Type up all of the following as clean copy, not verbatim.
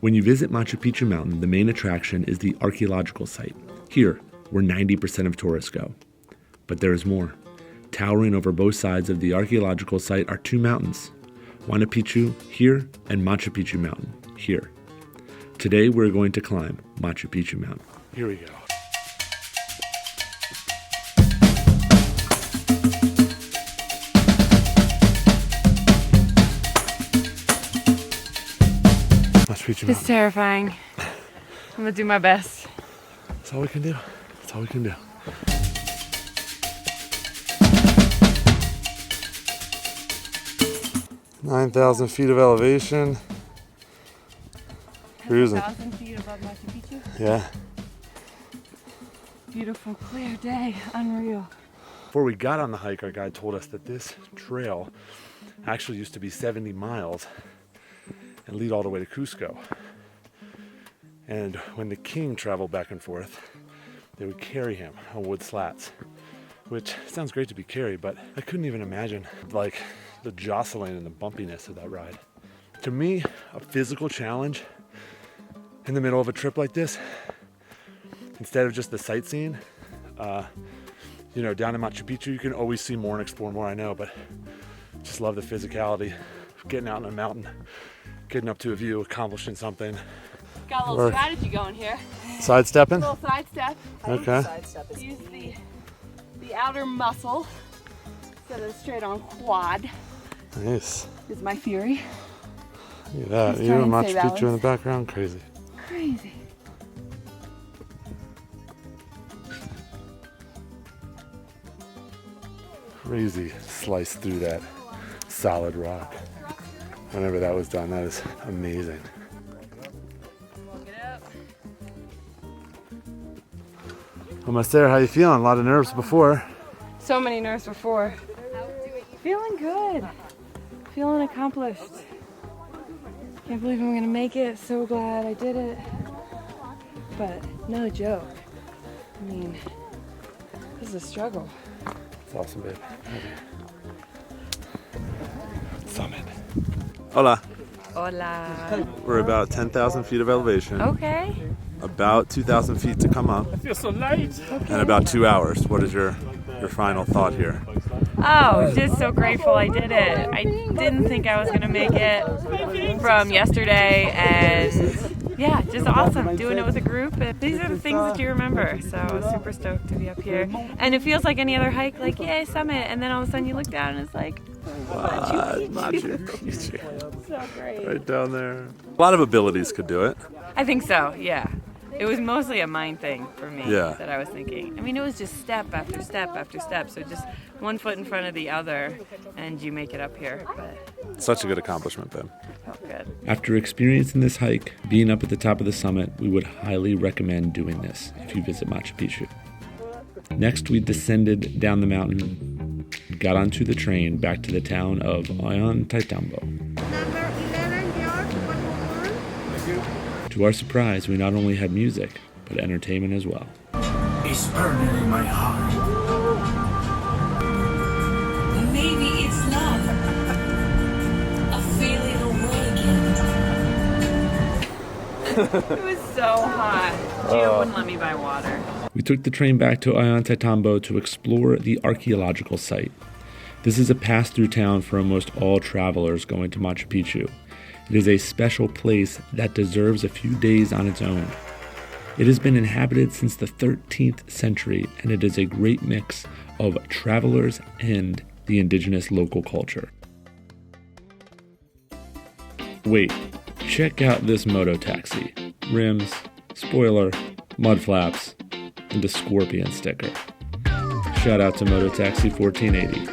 When you visit Machu Picchu Mountain, the main attraction is the archaeological site, here, where 90% of tourists go. But there is more. Towering over both sides of the archaeological site are two mountains, Huayna Picchu here and Machu Picchu Mountain here. Today we're going to climb Machu Picchu Mountain. Here we go. Machu Picchu Mountain. It's terrifying. I'm gonna do my best. That's all we can do. That's all we can do. "9,000 feet of elevation. Cruising. 9,000 feet above Machu Picchu. Yeah. Beautiful, clear day. Unreal. Before we got on the hike, our guide told us that this trail actually used to be 70 miles and lead all the way to Cusco. And when the king traveled back and forth, they would carry him on wood slats, which sounds great to be carried, but I couldn't even imagine like the jostling and the bumpiness of that ride. To me, a physical challenge in the middle of a trip like this, instead of just the sightseeing, you know, down in Machu Picchu, you can always see more and explore more, I know, but just love the physicality of getting out on a mountain, getting up to a view, accomplishing something. Got a little strategy going here. Sidestepping? A little sidestep. Okay. Use the outer muscle instead of straight on quad. Nice. Is my theory. Look at that. Just You try and and Machu stay Picchu in the balanced. background. Crazy. Crazy. Crazy slice through that solid rock. Whenever that was done, that is amazing. Well, Master, how you feeling? A lot of nerves before. So many nerves before. Feeling good. Feeling accomplished. Can't believe I'm gonna make it. So glad I did it. But no joke. I mean, this is a struggle. It's awesome, babe. Summit. Hola. Hola. We're about 10,000 feet of elevation. Okay. About 2,000 feet to come up. I feel so light. And about 2 hours. What is your final thought here? Oh, just so grateful I did it. I didn't think I was gonna make it from yesterday, and yeah, just awesome doing it with a group. And these are the things that you remember. So I was super stoked to be up here, and it feels like any other hike, like yay summit, and then all of a sudden you look down and it's like Machu Picchu. so great. Right down there. A lot of abilities could do it. I think so. Yeah. It was mostly a mind thing for me Yeah. that I was thinking. I mean, it was just step after step after step. So just one foot in front of the other, and you make it up here. But Such a good accomplishment, Ben. felt good. After experiencing this hike, being up at the top of the summit, we would highly recommend doing this if you visit Machu Picchu. Next, we descended down the mountain, got onto the train back to the town of Ollantaytambo. Number 11, George, what you want? To our surprise, we not only had music, but entertainment as well. It's burning in my heart. Maybe it's love. A feeling awakened. It was so hot. Geo wouldn't let me buy water. We took the train back to Ollantaytambo to explore the archaeological site. This is a pass-through town for almost all travelers going to Machu Picchu. It is a special place that deserves a few days on its own. It has been inhabited since the 13th century, and it is a great mix of travelers and the indigenous local culture. Wait, check out this moto taxi. Rims, spoiler, mud flaps, and a scorpion sticker. Shout out to Moto Taxi 1480.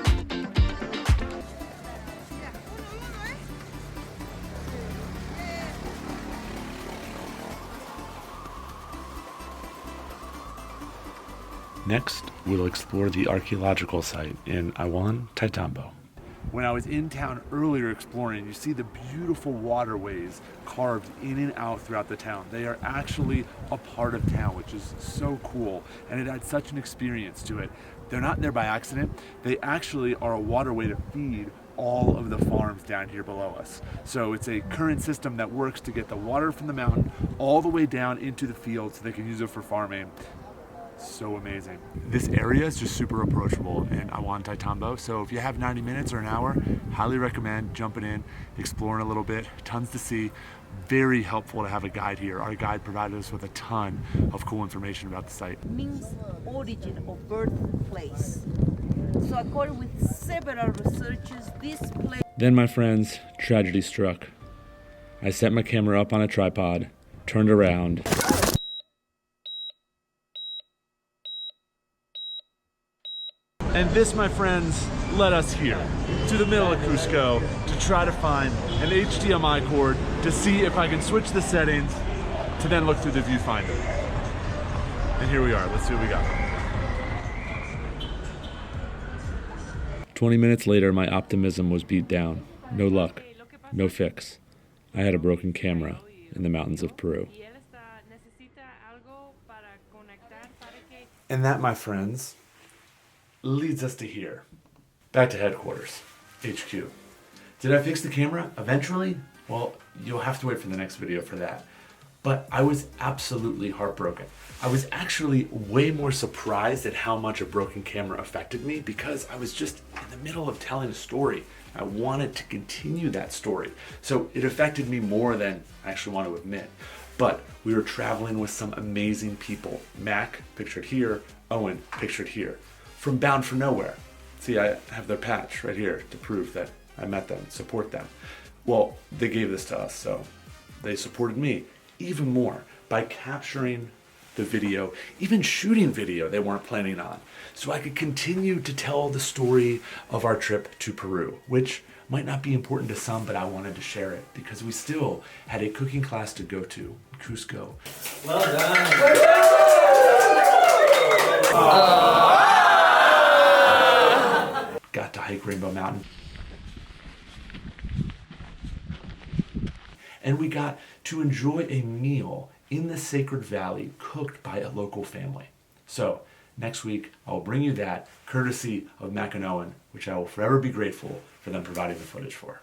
Next, we'll explore the archaeological site in Ollantaytambo. When I was in town earlier exploring, you see the beautiful waterways carved in and out throughout the town. They are actually a part of town, which is so cool, and it adds such an experience to it. They're not there by accident. They actually are a waterway to feed all of the farms down here below us. So it's a current system that works to get the water from the mountain all the way down into the field so they can use it for farming. So amazing. This area is just super approachable in Huayna. So if you have 90 minutes or an hour, highly recommend jumping in, exploring a little bit, tons to see. Very helpful to have a guide here. Our guide provided us with a ton of cool information about the site. Means origin or birthplace. So according with several researchers, this place... Then, my friends, tragedy struck. I set my camera up on a tripod, turned around, and this, my friends, led us here to the middle of Cusco to try to find an HDMI cord to see if I can switch the settings to then look through the viewfinder. And here we are. Let's see what we got. 20 minutes later, my optimism was beat down. No luck, no fix. I had a broken camera in the mountains of Peru. And that, my friends, leads us to here. Back to headquarters, HQ. Did I fix the camera eventually? Well, you'll have to wait for the next video for that. But I was absolutely heartbroken. I was actually way more surprised at how much a broken camera affected me because I was just in the middle of telling a story. I wanted to continue that story. So it affected me more than I actually want to admit. But we were traveling with some amazing people. Mac, pictured here, Owen, pictured here. From Bound for Nowhere. See, I have their patch right here to prove that I met them, support them. Well, they gave this to us, so they supported me even more by capturing the video, even shooting video they weren't planning on, so I could continue to tell the story of our trip to Peru, which might not be important to some, but I wanted to share it because we still had a cooking class to go to in Cusco. Well done. Got to hike Rainbow Mountain. And we got to enjoy a meal in the Sacred Valley cooked by a local family. So next week, I'll bring you that courtesy of Mac and Owen, which I will forever be grateful for them providing the footage for.